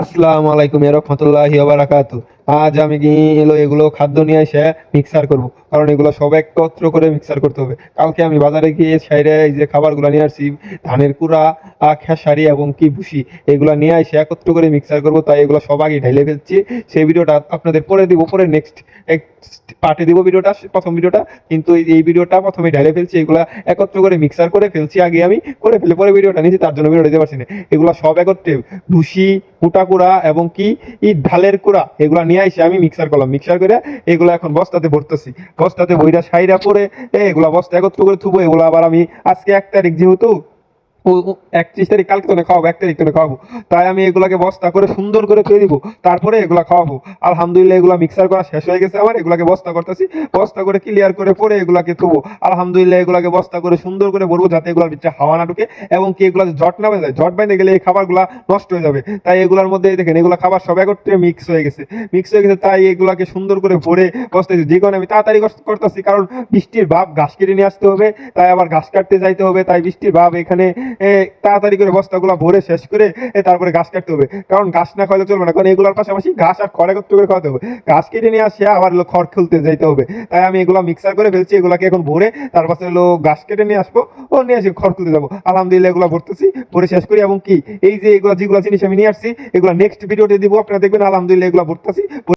আসসালামু আলাইকুম রহমতুল্লাহি ওয়া বারাকাতু। আজ আমি কি এগুলো খাদ্য নিয়ে এসে মিক্সার করব, কারণ এগুলো সব একত্র করে মিক্সার করতে হবে। কালকে আমি বাজারে গিয়ে সাইডে এই যে খাবারগুলো নিয়ে আসছি, ধানের কুড়া, খেসারি এবং কি ভুসি, এগুলো নিয়ে এসে একত্র করে মিক্সার করব। তাই এগুলো সব আগে ঢেলে ফেলছি। সেই ভিডিওটা আপনাদের পরে দিব, পরে নেক্সট পার্টে দিব ভিডিওটা, প্রথম ভিডিওটা। কিন্তু এই ভিডিওটা প্রথমে ঢেলে ফেলছি, এগুলা একত্র করে মিক্সার করে ফেলছি আগে আমি, করে ফেলে পরে ভিডিওটা নিয়েছি, তার জন্য ভিডিও দিতে পারছি না। এগুলো সব একত্রে ভুসি, কুটা কুড়া এবং কি ঢালের কুড়া, এগুলা নিয়ে এসে আমি মিক্সার করলাম। মিক্সার করে এগুলো এখন বস্তাতে ভরতেছি। বস্তাতে বইরা সাইরা পরে এগুলা বস্তা একত্র করে থুবো। এগুলো আবার আমি আজকে 1 তারিখ যেহেতু, 31 তারিখ, কালকে তো খাওয়াবো, 1 তারিখ তো খাওয়াবো, তাই আমি এগুলাকে বস্তা করে সুন্দর করে থুয়ে দিব, তারপরে এগুলা খাওয়াবো। আলহামদুলিল্লাহ এগুলা মিক্সার করা শেষ হয়ে গেছে আমার। এগুলাকে বস্তা করতেছি, বস্তা করে ক্লিয়ার করে পরে এগুলাকে থুবো। আলহামদুলিল্লাহ এগুলাকে বস্তা করে সুন্দর করে ভরবো, যাতে এগুলোর ভিতরে হাওয়া না ঢুকে এবং কি এগুলা জট না বেঁধে যায়। জট বেঁধে গেলে এই খাবারগুলা নষ্ট হয়ে যাবে। তাই এগুলার মধ্যে দেখেন এগুলা খাবার সব একত্রে মিক্স হয়ে গেছে, মিক্স হয়ে গেছে। তাই এগুলাকে সুন্দর করে ভরে বস্তায়, যে কারণে আমি তাড়াতাড়ি করতেছি, কারণ বৃষ্টির ভাব, ঘাস কেটে নিয়ে আসতে হবে, তাই আবার ঘাস কাটতে যাইতে হবে। তাই বৃষ্টির ভাব এখানে তাড়াতাড়ি করে বস্তাগুলো ভরে শেষ করে তারপরে ঘাস কাটতে হবে, কারণ ঘাস না খাওয়ালে চলবে না। কারণ এগুলোর পাশাপাশি ঘাস আর খড় একত্র করে খাওয়াতে হবে। ঘাস কেটে নিয়ে আসে আবার খড় খুলতে যাইতে হবে। তাই আমি এগুলো মিক্সার করে ফেলছি, এগুলাকে এখন ভরে তার পাশে ঘাস কেটে নিয়ে আসবো, ও নিয়ে আসি খড় খুলতে যাবো। আলহামদুলিল্লাহ এগুলো ভরতেছি, ভরে শেষ করি। এবং কি এই যে এগুলো যেগুলো জিনিস আমি নিয়ে আসছি, এগুলো নেক্সট ভিডিওতে দিব, আপনারা দেখবেন। আলহামদুলিল্লাহ এগুলো ভরতেছি।